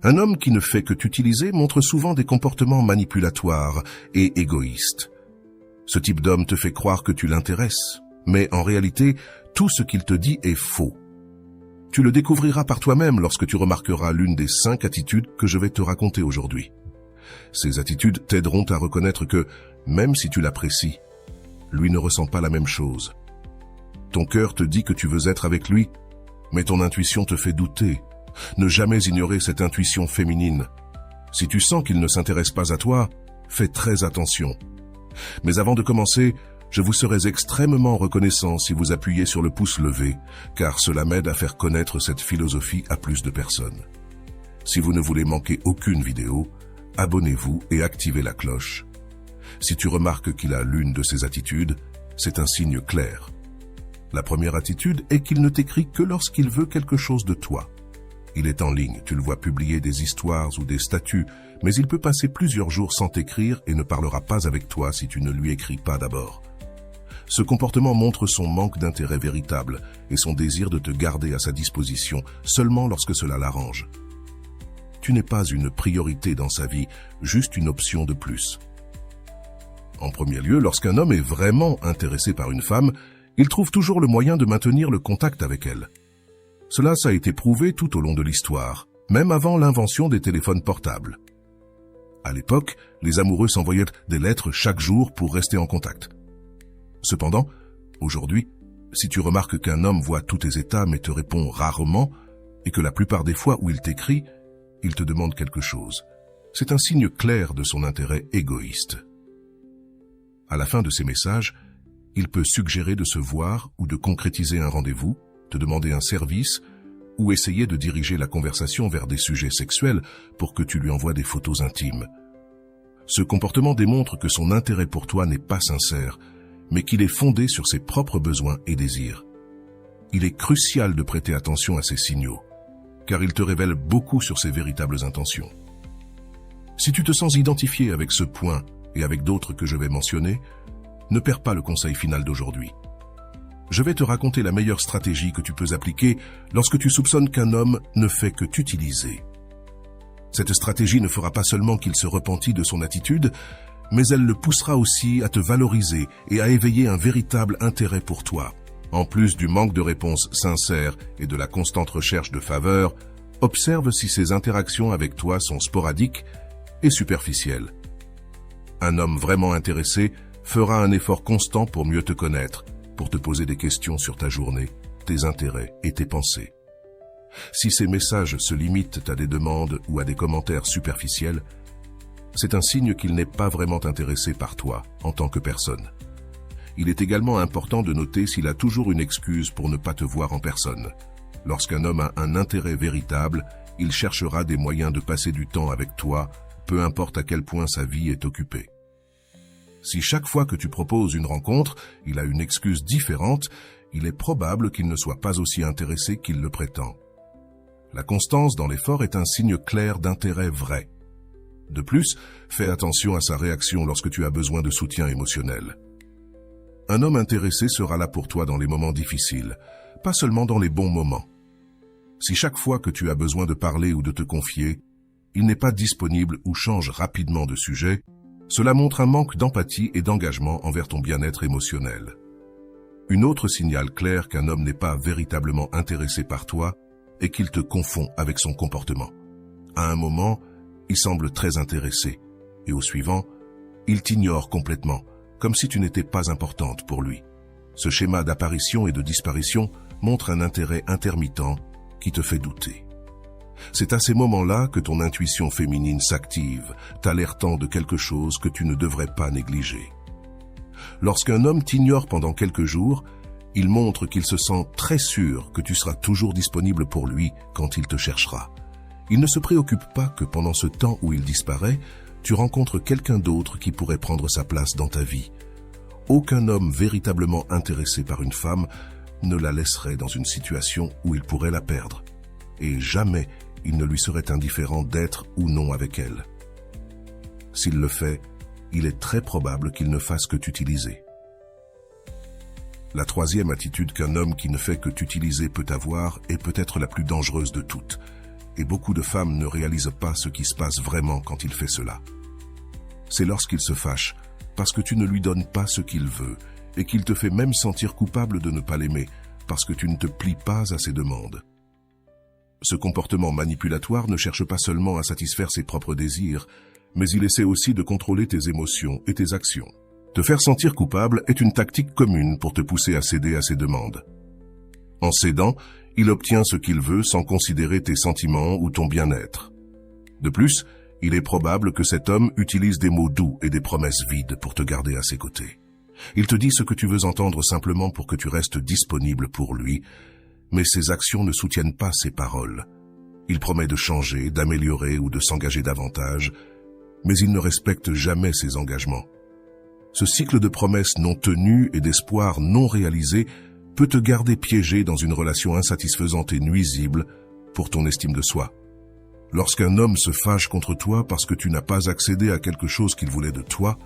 Un homme qui ne fait que t'utiliser montre souvent des comportements manipulatoires et égoïstes. Ce type d'homme te fait croire que tu l'intéresses, mais en réalité, tout ce qu'il te dit est faux. Tu le découvriras par toi-même lorsque tu remarqueras l'une des 5 attitudes que je vais te raconter aujourd'hui. Ces attitudes t'aideront à reconnaître que, même si tu l'apprécies, lui ne ressent pas la même chose. Ton cœur te dit que tu veux être avec lui, mais ton intuition te fait douter. Ne jamais ignorer cette intuition féminine. Si tu sens qu'il ne s'intéresse pas à toi, fais très attention. Mais avant de commencer, je vous serais extrêmement reconnaissant si vous appuyez sur le pouce levé, car cela m'aide à faire connaître cette philosophie à plus de personnes. Si vous ne voulez manquer aucune vidéo, abonnez-vous et activez la cloche. Si tu remarques qu'il a l'une de ces attitudes, c'est un signe clair. La première attitude est qu'il ne t'écrit que lorsqu'il veut quelque chose de toi. Il est en ligne, tu le vois publier des histoires ou des statuts, mais il peut passer plusieurs jours sans t'écrire et ne parlera pas avec toi si tu ne lui écris pas d'abord. Ce comportement montre son manque d'intérêt véritable et son désir de te garder à sa disposition seulement lorsque cela l'arrange. Tu n'es pas une priorité dans sa vie, juste une option de plus. En premier lieu, lorsqu'un homme est vraiment intéressé par une femme, il trouve toujours le moyen de maintenir le contact avec elle. Cela a été prouvé tout au long de l'histoire, même avant l'invention des téléphones portables. À l'époque, les amoureux s'envoyaient des lettres chaque jour pour rester en contact. Cependant, aujourd'hui, si tu remarques qu'un homme voit tous tes états mais te répond rarement, et que la plupart des fois où il t'écrit, il te demande quelque chose, c'est un signe clair de son intérêt égoïste. À la fin de ces messages, il peut suggérer de se voir ou de concrétiser un rendez-vous, te demander un service ou essayer de diriger la conversation vers des sujets sexuels pour que tu lui envoies des photos intimes. Ce comportement démontre que son intérêt pour toi n'est pas sincère, mais qu'il est fondé sur ses propres besoins et désirs. Il est crucial de prêter attention à ces signaux, car ils te révèlent beaucoup sur ses véritables intentions. Si tu te sens identifié avec ce point et avec d'autres que je vais mentionner, ne perds pas le conseil final d'aujourd'hui. Je vais te raconter la meilleure stratégie que tu peux appliquer lorsque tu soupçonnes qu'un homme ne fait que t'utiliser. Cette stratégie ne fera pas seulement qu'il se repentit de son attitude, mais elle le poussera aussi à te valoriser et à éveiller un véritable intérêt pour toi. En plus du manque de réponses sincères et de la constante recherche de faveur, observe si ses interactions avec toi sont sporadiques et superficielles. Un homme vraiment intéressé fera un effort constant pour mieux te connaître, pour te poser des questions sur ta journée, tes intérêts et tes pensées. Si ces messages se limitent à des demandes ou à des commentaires superficiels, c'est un signe qu'il n'est pas vraiment intéressé par toi en tant que personne. Il est également important de noter s'il a toujours une excuse pour ne pas te voir en personne. Lorsqu'un homme a un intérêt véritable, il cherchera des moyens de passer du temps avec toi, peu importe à quel point sa vie est occupée. Si chaque fois que tu proposes une rencontre, il a une excuse différente, il est probable qu'il ne soit pas aussi intéressé qu'il le prétend. La constance dans l'effort est un signe clair d'intérêt vrai. De plus, fais attention à sa réaction lorsque tu as besoin de soutien émotionnel. Un homme intéressé sera là pour toi dans les moments difficiles, pas seulement dans les bons moments. Si chaque fois que tu as besoin de parler ou de te confier, il n'est pas disponible ou change rapidement de sujet, cela montre un manque d'empathie et d'engagement envers ton bien-être émotionnel. Une autre signal clair qu'un homme n'est pas véritablement intéressé par toi est qu'il te confond avec son comportement. À un moment, il semble très intéressé, et au suivant, il t'ignore complètement, comme si tu n'étais pas importante pour lui. Ce schéma d'apparition et de disparition montre un intérêt intermittent qui te fait douter. C'est à ces moments-là que ton intuition féminine s'active, t'alertant de quelque chose que tu ne devrais pas négliger. Lorsqu'un homme t'ignore pendant quelques jours, il montre qu'il se sent très sûr que tu seras toujours disponible pour lui quand il te cherchera. Il ne se préoccupe pas que pendant ce temps où il disparaît, tu rencontres quelqu'un d'autre qui pourrait prendre sa place dans ta vie. Aucun homme véritablement intéressé par une femme ne la laisserait dans une situation où il pourrait la perdre. Et jamais il ne lui serait indifférent d'être ou non avec elle. S'il le fait, il est très probable qu'il ne fasse que t'utiliser. La troisième attitude qu'un homme qui ne fait que t'utiliser peut avoir est peut-être la plus dangereuse de toutes. Et beaucoup de femmes ne réalisent pas ce qui se passe vraiment quand il fait cela. C'est lorsqu'il se fâche, parce que tu ne lui donnes pas ce qu'il veut, et qu'il te fait même sentir coupable de ne pas l'aimer, parce que tu ne te plies pas à ses demandes. Ce comportement manipulatoire ne cherche pas seulement à satisfaire ses propres désirs, mais il essaie aussi de contrôler tes émotions et tes actions. Te faire sentir coupable est une tactique commune pour te pousser à céder à ses demandes. En cédant, il obtient ce qu'il veut sans considérer tes sentiments ou ton bien-être. De plus, il est probable que cet homme utilise des mots doux et des promesses vides pour te garder à ses côtés. Il te dit ce que tu veux entendre simplement pour que tu restes disponible pour lui, mais ses actions ne soutiennent pas ses paroles. Il promet de changer, d'améliorer ou de s'engager davantage, mais il ne respecte jamais ses engagements. Ce cycle de promesses non tenues et d'espoirs non réalisés peut te garder piégé dans une relation insatisfaisante et nuisible pour ton estime de soi. Lorsqu'un homme se fâche contre toi parce que tu n'as pas accédé à quelque chose qu'il voulait de toi,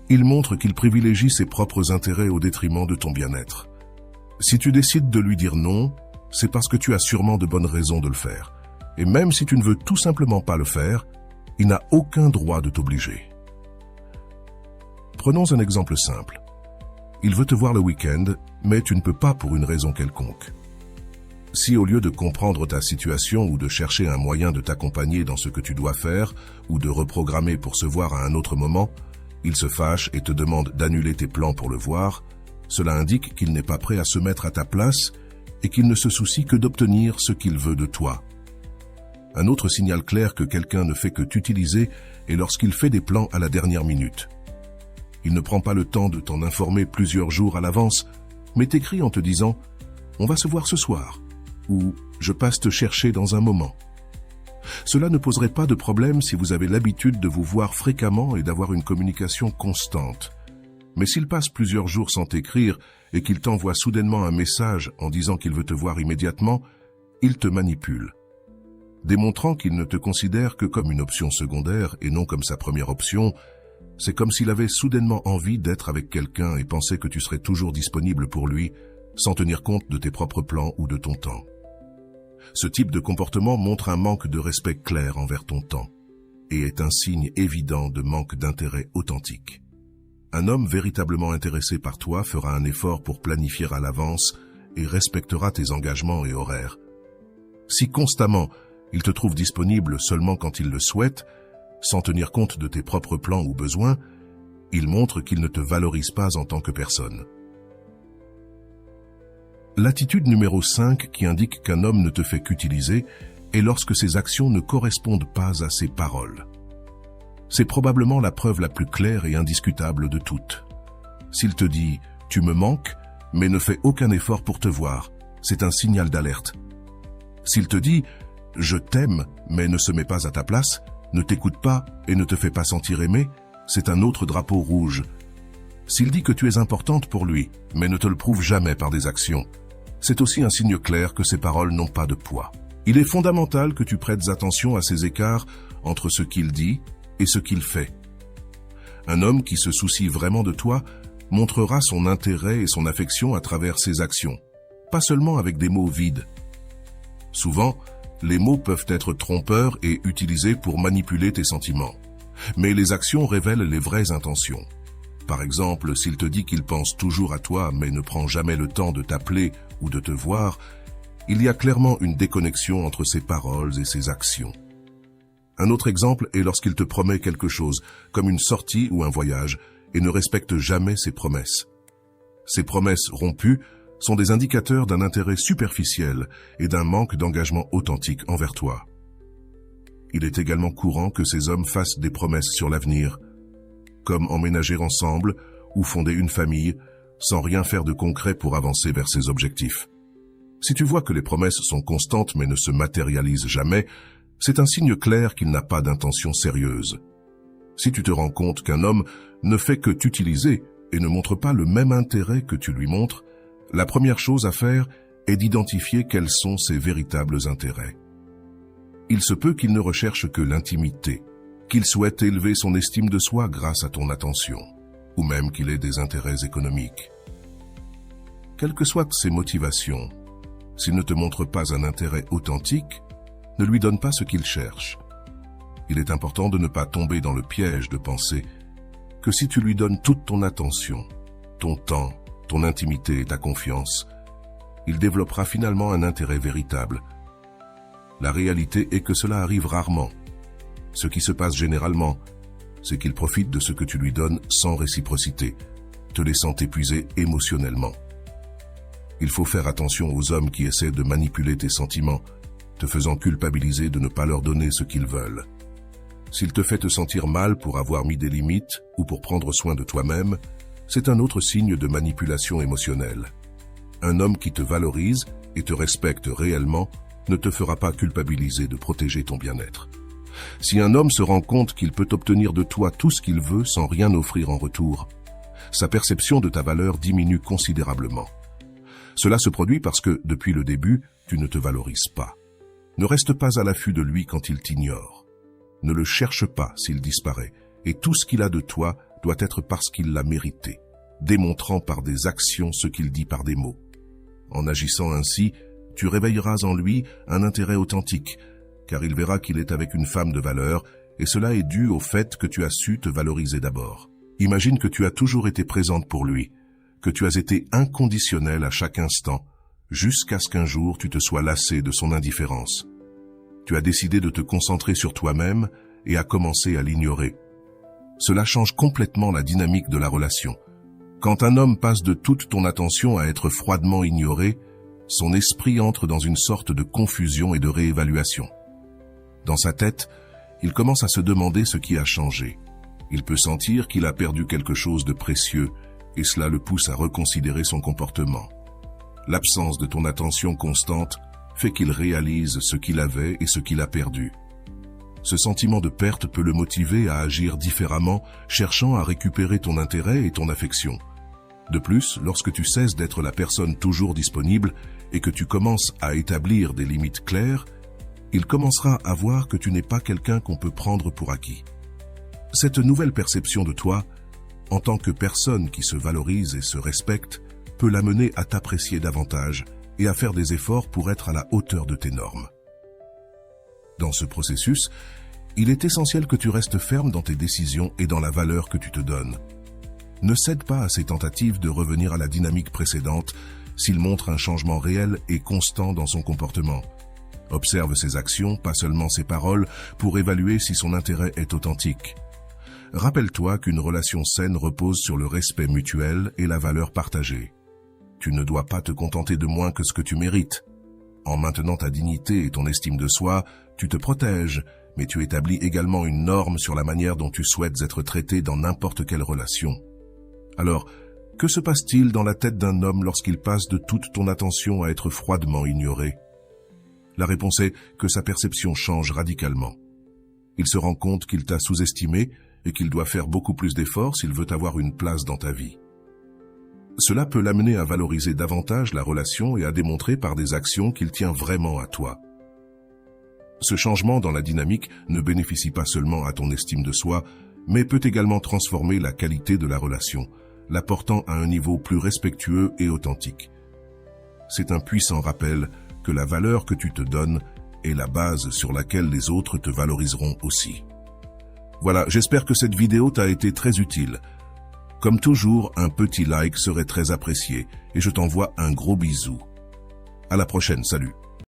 il montre qu'il privilégie ses propres intérêts au détriment de ton bien-être. Si tu décides de lui dire non, c'est parce que tu as sûrement de bonnes raisons de le faire. Et même si tu ne veux tout simplement pas le faire, il n'a aucun droit de t'obliger. Prenons un exemple simple. Il veut te voir le week-end, mais tu ne peux pas pour une raison quelconque. Si au lieu de comprendre ta situation ou de chercher un moyen de t'accompagner dans ce que tu dois faire ou de reprogrammer pour se voir à un autre moment, il se fâche et te demande d'annuler tes plans pour le voir, cela indique qu'il n'est pas prêt à se mettre à ta place et qu'il ne se soucie que d'obtenir ce qu'il veut de toi. Un autre signal clair que quelqu'un ne fait que t'utiliser est lorsqu'il fait des plans à la dernière minute. Il ne prend pas le temps de t'en informer plusieurs jours à l'avance, mais t'écrit en te disant « On va se voir ce soir » ou « Je passe te chercher dans un moment ». Cela ne poserait pas de problème si vous avez l'habitude de vous voir fréquemment et d'avoir une communication constante. Mais s'il passe plusieurs jours sans t'écrire et qu'il t'envoie soudainement un message en disant qu'il veut te voir immédiatement, il te manipule. Démontrant qu'il ne te considère que comme une option secondaire et non comme sa première option, c'est comme s'il avait soudainement envie d'être avec quelqu'un et pensait que tu serais toujours disponible pour lui, sans tenir compte de tes propres plans ou de ton temps. Ce type de comportement montre un manque de respect clair envers ton temps et est un signe évident de manque d'intérêt authentique. Un homme véritablement intéressé par toi fera un effort pour planifier à l'avance et respectera tes engagements et horaires. Si constamment il te trouve disponible seulement quand il le souhaite, sans tenir compte de tes propres plans ou besoins, il montre qu'il ne te valorise pas en tant que personne. L'attitude numéro 5 qui indique qu'un homme ne te fait qu'utiliser est lorsque ses actions ne correspondent pas à ses paroles. C'est probablement la preuve la plus claire et indiscutable de toutes. S'il te dit « tu me manques » mais ne fait aucun effort pour te voir, c'est un signal d'alerte. S'il te dit « je t'aime » mais ne se met pas à ta place, ne t'écoute pas et ne te fait pas sentir aimé, c'est un autre drapeau rouge. S'il dit que tu es importante pour lui, mais ne te le prouve jamais par des actions, c'est aussi un signe clair que ses paroles n'ont pas de poids. Il est fondamental que tu prêtes attention à ces écarts entre ce qu'il dit et ce qu'il fait. Un homme qui se soucie vraiment de toi montrera son intérêt et son affection à travers ses actions, pas seulement avec des mots vides. Souvent, les mots peuvent être trompeurs et utilisés pour manipuler tes sentiments. Mais les actions révèlent les vraies intentions. Par exemple, s'il te dit qu'il pense toujours à toi mais ne prend jamais le temps de t'appeler ou de te voir, il y a clairement une déconnexion entre ses paroles et ses actions. Un autre exemple est lorsqu'il te promet quelque chose, comme une sortie ou un voyage, et ne respecte jamais ses promesses. Ces promesses rompues sont des indicateurs d'un intérêt superficiel et d'un manque d'engagement authentique envers toi. Il est également courant que ces hommes fassent des promesses sur l'avenir, comme emménager ensemble ou fonder une famille, sans rien faire de concret pour avancer vers ses objectifs. Si tu vois que les promesses sont constantes mais ne se matérialisent jamais, c'est un signe clair qu'il n'a pas d'intention sérieuse. Si tu te rends compte qu'un homme ne fait que t'utiliser et ne montre pas le même intérêt que tu lui montres, la première chose à faire est d'identifier quels sont ses véritables intérêts. Il se peut qu'il ne recherche que l'intimité, qu'il souhaite élever son estime de soi grâce à ton attention, ou même qu'il ait des intérêts économiques. Quelles que soient ses motivations, s'il ne te montre pas un intérêt authentique, ne lui donne pas ce qu'il cherche. Il est important de ne pas tomber dans le piège de penser que si tu lui donnes toute ton attention, ton temps, ton intimité et ta confiance, il développera finalement un intérêt véritable. La réalité est que cela arrive rarement. Ce qui se passe généralement, c'est qu'il profite de ce que tu lui donnes sans réciprocité, te laissant t'épuiser émotionnellement. Il faut faire attention aux hommes qui essaient de manipuler tes sentiments, te faisant culpabiliser de ne pas leur donner ce qu'ils veulent. S'il te fait te sentir mal pour avoir mis des limites ou pour prendre soin de toi-même, c'est un autre signe de manipulation émotionnelle. Un homme qui te valorise et te respecte réellement ne te fera pas culpabiliser de protéger ton bien-être. Si un homme se rend compte qu'il peut obtenir de toi tout ce qu'il veut sans rien offrir en retour, sa perception de ta valeur diminue considérablement. Cela se produit parce que, depuis le début, tu ne te valorises pas. Ne reste pas à l'affût de lui quand il t'ignore. Ne le cherche pas s'il disparaît, et tout ce qu'il a de toi doit être parce qu'il l'a mérité, démontrant par des actions ce qu'il dit par des mots. En agissant ainsi, tu réveilleras en lui un intérêt authentique, car il verra qu'il est avec une femme de valeur, et cela est dû au fait que tu as su te valoriser d'abord. Imagine que tu as toujours été présente pour lui, que tu as été inconditionnelle à chaque instant, jusqu'à ce qu'un jour tu te sois lassé de son indifférence. Tu as décidé de te concentrer sur toi-même et as commencé à l'ignorer. Cela change complètement la dynamique de la relation. Quand un homme passe de toute ton attention à être froidement ignoré, son esprit entre dans une sorte de confusion et de réévaluation. Dans sa tête, il commence à se demander ce qui a changé. Il peut sentir qu'il a perdu quelque chose de précieux et cela le pousse à reconsidérer son comportement. L'absence de ton attention constante fait qu'il réalise ce qu'il avait et ce qu'il a perdu. Ce sentiment de perte peut le motiver à agir différemment, cherchant à récupérer ton intérêt et ton affection. De plus, lorsque tu cesses d'être la personne toujours disponible et que tu commences à établir des limites claires, il commencera à voir que tu n'es pas quelqu'un qu'on peut prendre pour acquis. Cette nouvelle perception de toi, en tant que personne qui se valorise et se respecte, peut l'amener à t'apprécier davantage et à faire des efforts pour être à la hauteur de tes normes. Dans ce processus, il est essentiel que tu restes ferme dans tes décisions et dans la valeur que tu te donnes. Ne cède pas à ces tentatives de revenir à la dynamique précédente s'il montre un changement réel et constant dans son comportement. Observe ses actions, pas seulement ses paroles, pour évaluer si son intérêt est authentique. Rappelle-toi qu'une relation saine repose sur le respect mutuel et la valeur partagée. Tu ne dois pas te contenter de moins que ce que tu mérites. En maintenant ta dignité et ton estime de soi, tu te protèges, mais tu établis également une norme sur la manière dont tu souhaites être traité dans n'importe quelle relation. Alors, que se passe-t-il dans la tête d'un homme lorsqu'il passe de toute ton attention à être froidement ignoré? La réponse est que sa perception change radicalement. Il se rend compte qu'il t'a sous-estimé et qu'il doit faire beaucoup plus d'efforts s'il veut avoir une place dans ta vie. Cela peut l'amener à valoriser davantage la relation et à démontrer par des actions qu'il tient vraiment à toi. Ce changement dans la dynamique ne bénéficie pas seulement à ton estime de soi, mais peut également transformer la qualité de la relation, la portant à un niveau plus respectueux et authentique. C'est un puissant rappel que la valeur que tu te donnes est la base sur laquelle les autres te valoriseront aussi. Voilà, j'espère que cette vidéo t'a été très utile. Comme toujours, un petit like serait très apprécié et je t'envoie un gros bisou. À la prochaine, salut.